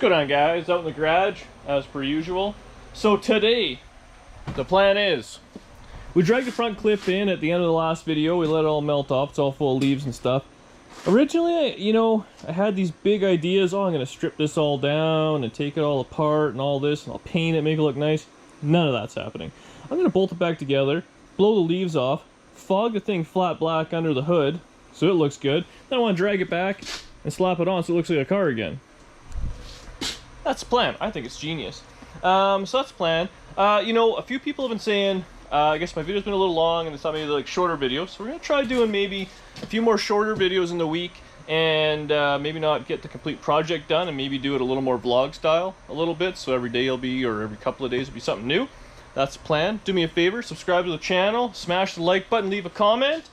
What's going on, guys? Out in the garage as per usual. So today the plan is we dragged the front clip in at the end of the last video. We let it all melt off. It's all full of leaves and stuff. Originally, I had these big ideas. Oh, I'm going to strip this all down and take it all apart and all this, and I'll paint it, make it look nice. None of that's happening. I'm going to bolt it back together, blow the leaves off, fog the thing flat black under the hood so it looks good. Then I want to drag it back and slap it on so it looks like a car again. That's the plan. I think it's genius. So that's the plan. A few people have been saying, I guess my video's been a little long and it's not maybe like shorter videos. So we're going to try doing maybe a few more shorter videos in the week and maybe not get the complete project done and maybe do it a little more vlog style a little bit. So every day will be, or every couple of days will be something new. That's the plan. Do me a favor, subscribe to the channel, smash the like button, leave a comment.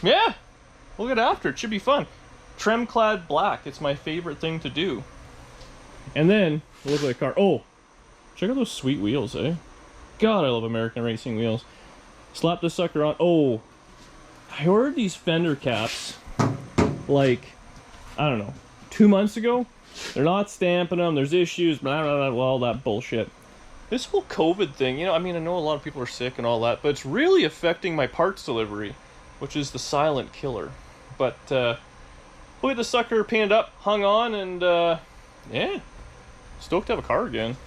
Yeah, we'll get after it. Should be fun. Trim clad black. It's my favorite thing to do. And then, it looks like a car. Oh, check out those sweet wheels, eh? God, I love American racing wheels. Slap this sucker on. Oh, I ordered these fender caps, like, I don't know, 2 months ago. They're not stamping them, there's issues, blah, blah, blah, all that bullshit. This whole COVID thing, I know a lot of people are sick and all that, but it's really affecting my parts delivery, which is the silent killer. But, we'll get the sucker painted up, hung on, and, yeah. Stoked to have a car again.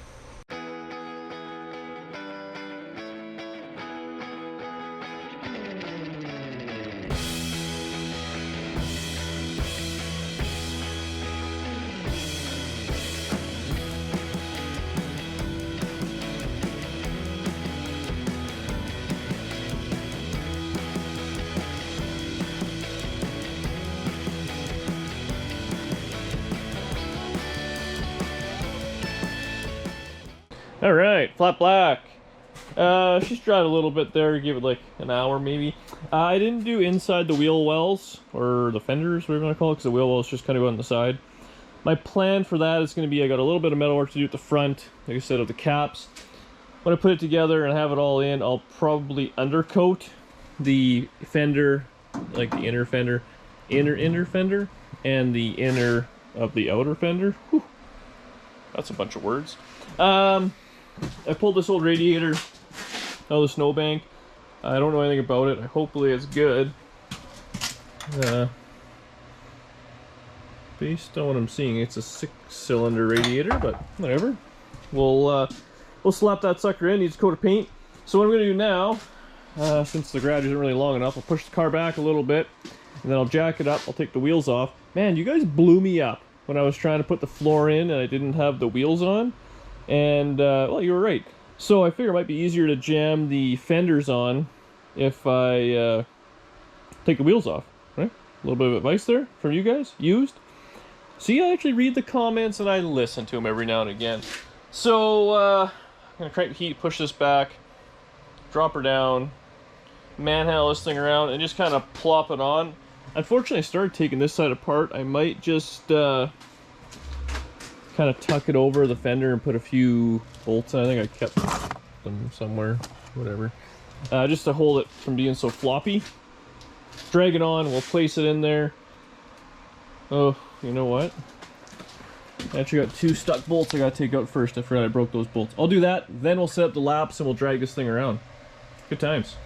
Alright, flat black. She's dried a little bit there, give it like an hour maybe. I didn't do inside the wheel wells, or the fenders, whatever you want to call it, because the wheel wells just kind of go on the side. My plan for that is going to be, I got a little bit of metal work to do at the front, like I said, of the caps. When I put it together and have it all in, I'll probably undercoat the fender, like the inner fender, inner fender, and the inner of the outer fender. Whew. That's a bunch of words. I pulled this old radiator out of the snowbank. I don't know anything about it. Hopefully it's good. Based on what I'm seeing, it's a 6-cylinder radiator, but whatever. We'll slap that sucker in. Needs a coat of paint. So what I'm going to do now, since the garage isn't really long enough, I'll push the car back a little bit, and then I'll jack it up. I'll take the wheels off. Man, you guys blew me up when I was trying to put the floor in and I didn't have the wheels on. And, well, you were right. So I figure it might be easier to jam the fenders on if I take the wheels off, right? A little bit of advice there from you guys, used. See, I actually read the comments and I listen to them every now and again. So, I'm going to crank the heat, push this back, drop her down, manhandle this thing around, and just kind of plop it on. Unfortunately, I started taking this side apart. I might just, kind of tuck it over the fender and put a few bolts in. I think I kept them somewhere, whatever. Just to hold it from being so floppy. Drag it on, we'll place it in there. Oh, you know what? I actually got 2 stuck bolts I gotta take out first. I forgot I broke those bolts. I'll do that, then we'll set up the laps and we'll drag this thing around. Good times.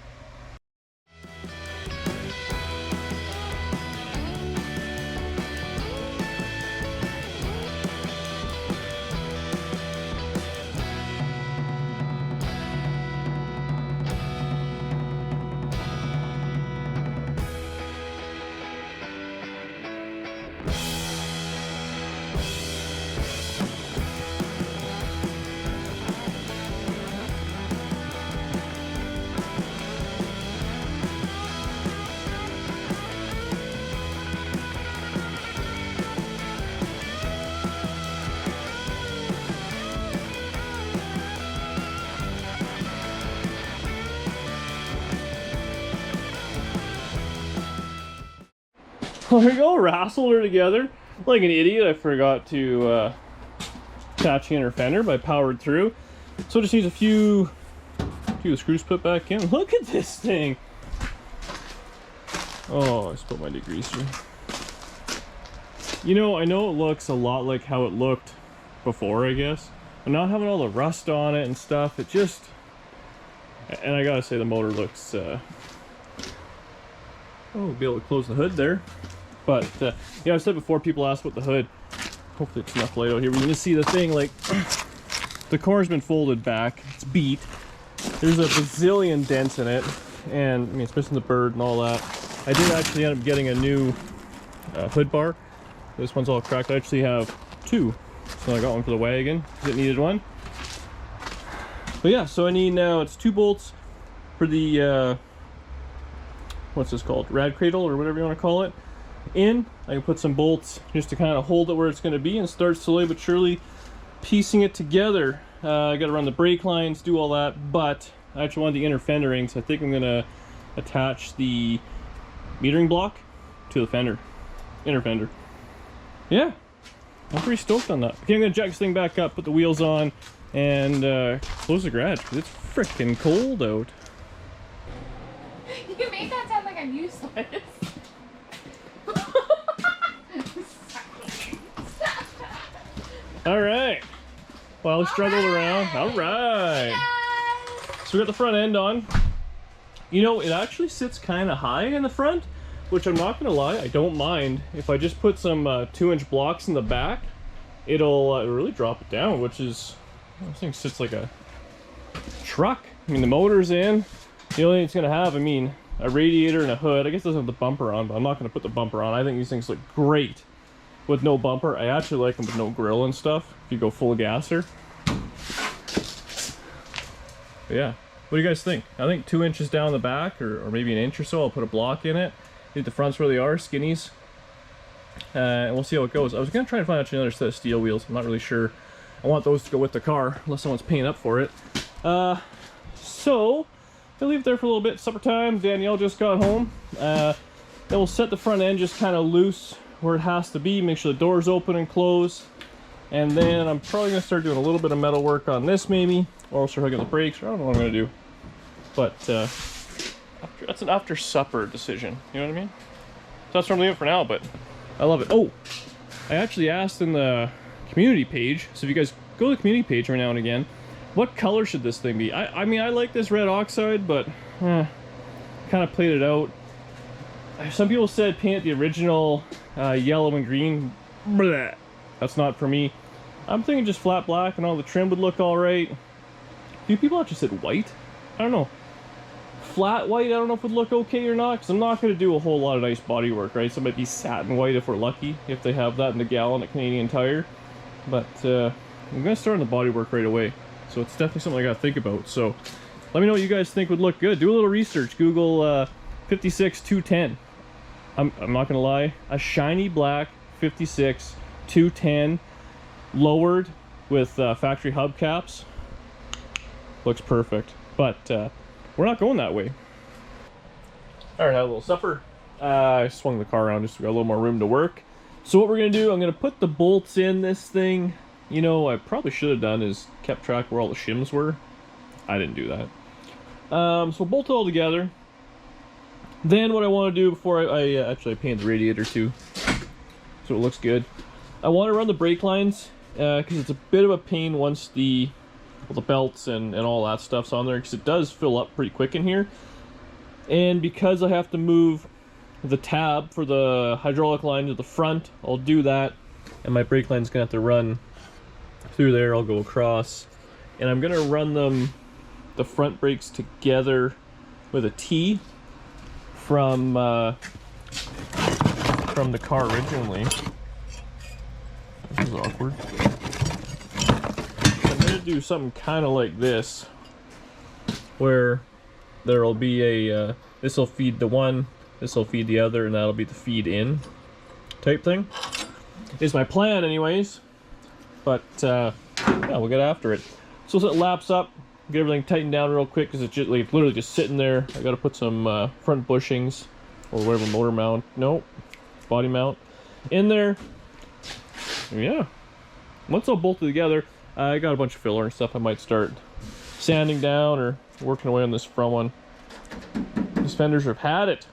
There we go, wrestled her together. Like an idiot, I forgot to attach the inner fender, but I powered through. So it just needs a few screws put back in. Look at this thing! Oh, I spilled my degreaser. You know, I know it looks a lot like how it looked before, I guess. But not having all the rust on it and stuff, it just... And I gotta say the motor looks... Oh, we'll be able to close the hood there. But, yeah, I've said before, people ask about the hood. Hopefully it's enough light out here. We're gonna see the thing, like... The core's been folded back. It's beat. There's a bazillion dents in it. And, I mean, it's missing the bird and all that. I did actually end up getting a new hood bar. This one's all cracked. I actually have two. So I got one for the wagon because it needed one. But yeah, so I need now, it's 2 bolts for the, what's this called? Rad cradle or whatever you want to call it. I can put some bolts just to kind of hold it where it's going to be and start slowly but surely piecing it together. I got to run the brake lines, do all that, but I actually want the inner fender rings. I think I'm going to attach the metering block to the fender, inner fender. Yeah, I'm pretty stoked on that. Okay, I'm going to jack this thing back up, put the wheels on, and close the garage because it's freaking cold out. You made that sound like I'm useless. All right. Well, we struggled around. All right. Yes. So we got the front end on. You know, it actually sits kind of high in the front, which I'm not gonna lie, I don't mind. If I just put some 2-inch blocks in the back, it'll really drop it down, which is, this thing sits like a truck. I mean, the motor's in. The only thing it's gonna have, I mean, a radiator and a hood. I guess it doesn't have the bumper on, but I'm not gonna put the bumper on. I think these things look great with no bumper. I actually like them with no grill and stuff, if you go full gasser. But yeah, what do you guys think? I think 2 inches down the back, or maybe an inch or so, I'll put a block in it. Leave the fronts where they are, skinnies. And we'll see how it goes. I was gonna try and find out another set of steel wheels. I'm not really sure. I want those to go with the car, unless someone's paying up for it. So, I'll leave it there for a little bit. Supper time, Danielle just got home. Then we'll set the front end just kind of loose where it has to be. Make sure the doors open and close. And then I'm probably gonna start doing a little bit of metal work on this maybe. Or I'll start hooking the brakes, or I don't know what I'm gonna do. But, that's an after supper decision, you know what I mean? So that's where I'm leaving it for now, but I love it. Oh, I actually asked in the community page, so if you guys go to the community page every now and again, what color should this thing be? I mean, I like this red oxide, but kind of played it out. Some people said paint the original yellow and green. Blech. That's not for me. I'm thinking just flat black and all the trim would look all right. A few people actually said white. I don't know. Flat white, I don't know if it would look okay or not, because I'm not going to do a whole lot of nice body work, right? So it might be satin white if we're lucky, if they have that in the gallon at Canadian Tire. But I'm going to start on the body work right away. So it's definitely something I got to think about. So let me know what you guys think would look good. Do a little research. Google 56-210. I'm not going to lie. A shiny black 56-210 lowered with factory hubcaps. Looks perfect. But we're not going that way. Alright, had a little supper. I swung the car around just to get a little more room to work. So what we're going to do, I'm going to put the bolts in this thing. You know, I probably should have done is kept track where all the shims were. I didn't do that. So we'll bolt it all together. Then what I want to do before I actually paint the radiator too, so it looks good. I want to run the brake lines because it's a bit of a pain once the belts and all that stuff's on there, because it does fill up pretty quick in here. And because I have to move the tab for the hydraulic line to the front, I'll do that, and my brake line's gonna have to run through there. I'll go across, and I'm gonna run the front brakes together with a T from the car originally. This is awkward. I'm gonna do something kind of like this, where there'll be a this will feed the one, this will feed the other, and that'll be the feed in type thing. Is my plan anyways. But yeah, we'll get after it. So as it laps up, get everything tightened down real quick, because it's just like literally just sitting there. I gotta put some front bushings or whatever, motor mount, nope, body mount in there. Yeah, once all bolted together, I got a bunch of filler and stuff I might start sanding down or working away on this front one. These fenders have had it.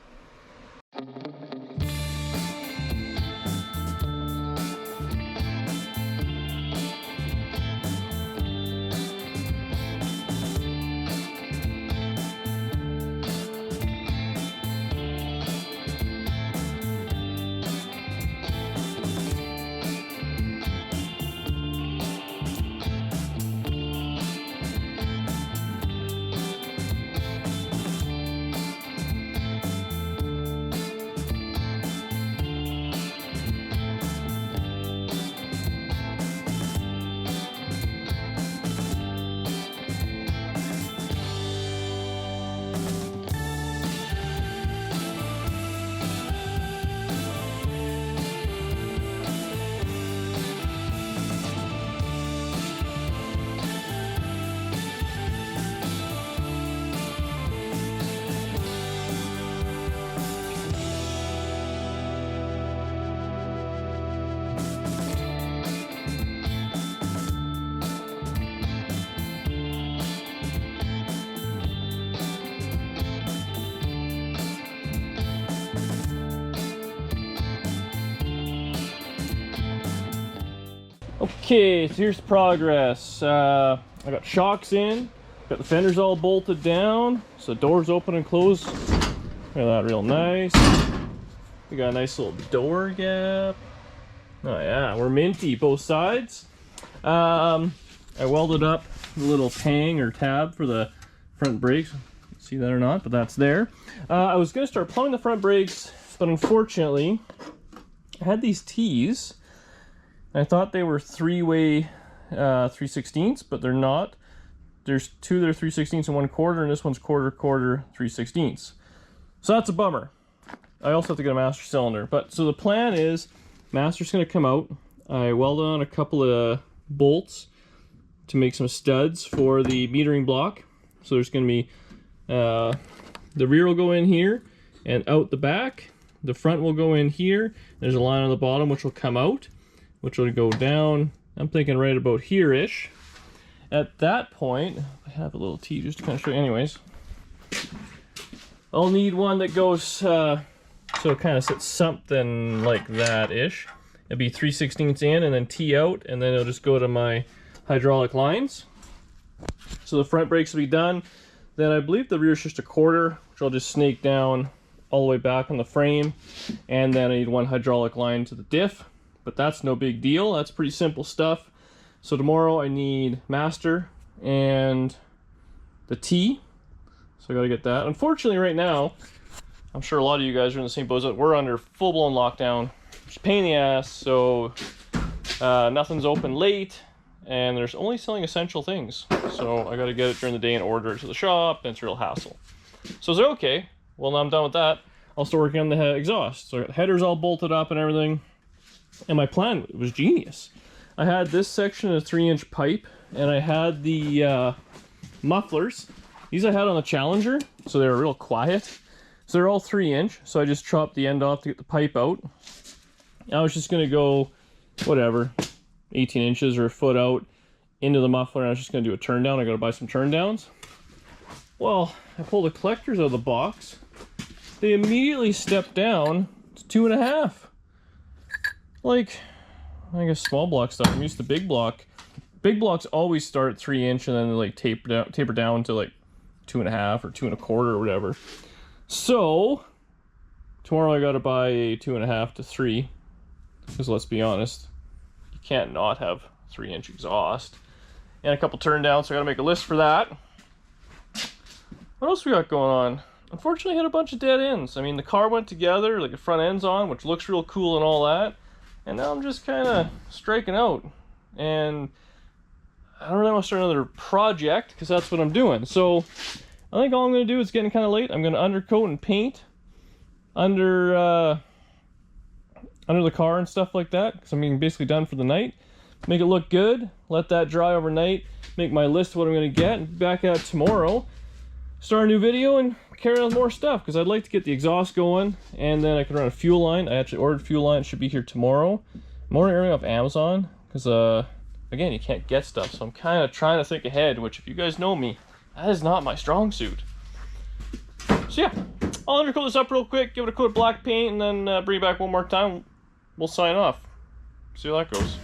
Okay, so here's the progress. I got shocks in, got the fenders all bolted down, so the doors open and close. Look at that, real nice. We got a nice little door gap. Oh yeah, we're minty both sides. I welded up the little tang or tab for the front brakes. See that or not, but that's there. I was gonna start plumbing the front brakes, but unfortunately, I had these T's. I thought they were three-way 3/16, but they're not. There's two that are 3/16 and 1/4, and this one's quarter 3/16. So that's a bummer. I also have to get a master cylinder. But so the plan is, master's gonna come out. I welded on a couple of bolts to make some studs for the metering block. So there's gonna be the rear will go in here and out the back. The front will go in here. There's a line on the bottom which will come out, which will go down, I'm thinking right about here-ish. At that point, I have a little T just to kind of show you. Anyways, I'll need one that goes, so it kind of sits something like that-ish. It'd be 3/16 in and then T out, and then it'll just go to my hydraulic lines. So the front brakes will be done. Then I believe the rear is just a quarter, which I'll just snake down all the way back on the frame. And then I need one hydraulic line to the diff, but that's no big deal. That's pretty simple stuff. So tomorrow I need master and the T. So I gotta get that. Unfortunately right now, I'm sure a lot of you guys are in the same boat that we're under full-blown lockdown. It's a pain in the ass, so nothing's open late, and there's only selling essential things. So I gotta get it during the day and order it to the shop, and it's a real hassle. So is it okay? Well, now I'm done with that. I'll start working on the exhaust. So I got the headers all bolted up and everything. And my plan was genius. I had this section of 3-inch pipe, and I had the mufflers. These I had on the Challenger, so they were real quiet. So they're all 3-inch, so I just chopped the end off to get the pipe out. I was just gonna go, whatever, 18 inches or a foot out into the muffler, and I was just gonna do a turn down. I gotta buy some turn downs. Well, I pulled the collectors out of the box. They immediately stepped down to 2.5. Like, I guess small block stuff. I'm used to big block. Big blocks always start at 3-inch and then they like taper down to like 2.5 or 2.25 or whatever. So tomorrow I gotta buy a 2.5 to 3, because let's be honest, you can't not have 3-inch exhaust. And a couple turn downs, so I gotta make a list for that. What else we got going on? Unfortunately, I had a bunch of dead ends. I mean, the car went together, like the front end's on, which looks real cool and all that. And now I'm just kind of striking out. And I don't really want to start another project, because that's what I'm doing. So I think all I'm going to do, is getting kind of late, I'm going to undercoat and paint under the car and stuff like that, because I'm being basically done for the night. Make it look good, let that dry overnight, make my list of what I'm going to get, and be back at it tomorrow. Start a new video and carry on more stuff, because I'd like to get the exhaust going, and then I can run a fuel line. I actually ordered fuel line. It should be here tomorrow. I'm ordering off Amazon, because again, you can't get stuff, so I'm kind of trying to think ahead, which if you guys know me, that is not my strong suit. So yeah, I'll undercoat this up real quick, give it a coat of black paint, and then bring it back one more time. We'll sign off. See how that goes.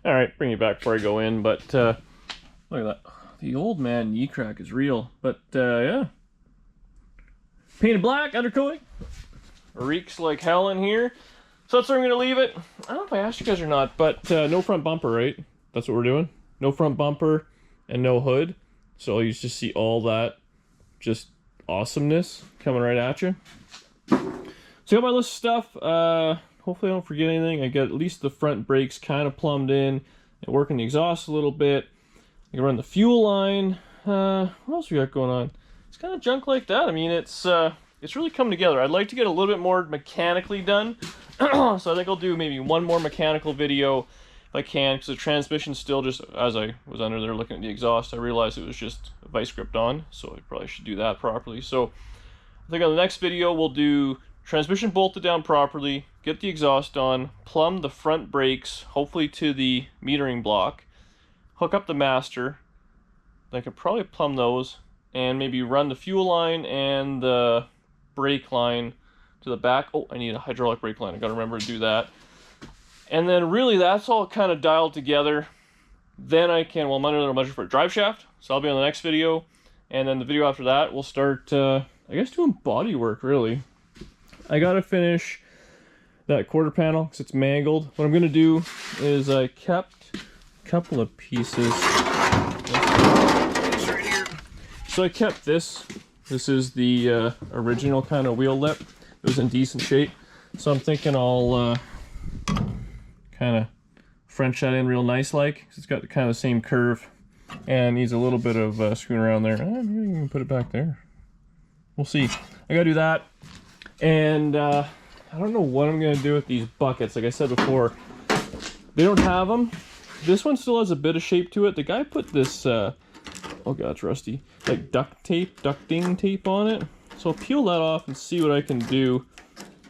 Alright, bring it back before I go in, but look at that. The old man knee crack is real, but yeah. Painted black, undercoating. Reeks like hell in here. So that's where I'm going to leave it. I don't know if I asked you guys or not, but no front bumper, right? That's what we're doing. No front bumper and no hood. So you just see all that just awesomeness coming right at you. So I got my list of stuff. Hopefully I don't forget anything. I got at least the front brakes kind of plumbed in and working the exhaust a little bit. I can run the fuel line. What else we got going on? It's kind of junk like that. I mean, it's really come together. I'd like to get a little bit more mechanically done. So I think I'll do maybe one more mechanical video if I can, because the transmission's still just, as I was under there looking at the exhaust, I realized it was just a vice grip on, so I probably should do that properly. So I think on the next video we'll do transmission bolted down properly, get the exhaust on, plumb the front brakes, hopefully to the metering block, hook up the master. I could probably plumb those, and maybe run the fuel line and the brake line to the back. Oh, I need a hydraulic brake line. I gotta remember to do that. And then really that's all kind of dialed together. Then I can, well, I'm under the measure for a drive shaft, so I'll be on the next video. And then the video after that, we'll start, I guess, doing body work, really. I gotta finish that quarter panel because it's mangled. What I'm gonna do is I kept a couple of pieces. Right here. So I kept this. This is the original kind of wheel lip. It was in decent shape. So I'm thinking I'll kind of French that in real nice like. It's got the kind of the same curve and needs a little bit of screwing around there. Maybe you can put it back there. We'll see. I gotta do that. And I don't know what I'm gonna do with these buckets. Like I said before, they don't have them. This one still has a bit of shape to it. The guy put this, oh god, it's rusty, like ducting tape on it. So I'll peel that off and see what I can do.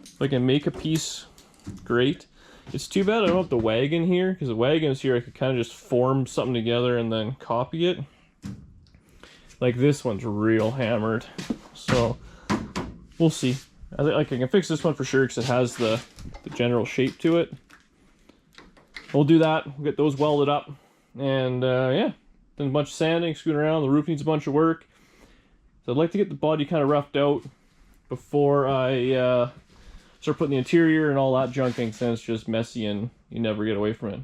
If I can make a piece, great. It's too bad I don't have the wagon here, because the wagon's here, I could kind of just form something together and then copy it. Like this one's real hammered, so we'll see. I think like I can fix this one for sure because it has the general shape to it. We'll do that. We'll get those welded up, and yeah, then a bunch of sanding, screwing around. The roof needs a bunch of work, so I'd like to get the body kind of roughed out before I start putting the interior and all that junk in, since it's just messy and you never get away from it.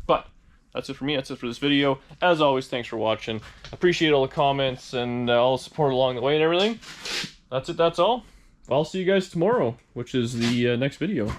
But that's it for me. That's it for this video. As always, thanks for watching. Appreciate all the comments and all the support along the way and everything. That's it. That's all. I'll see you guys tomorrow, which is the next video.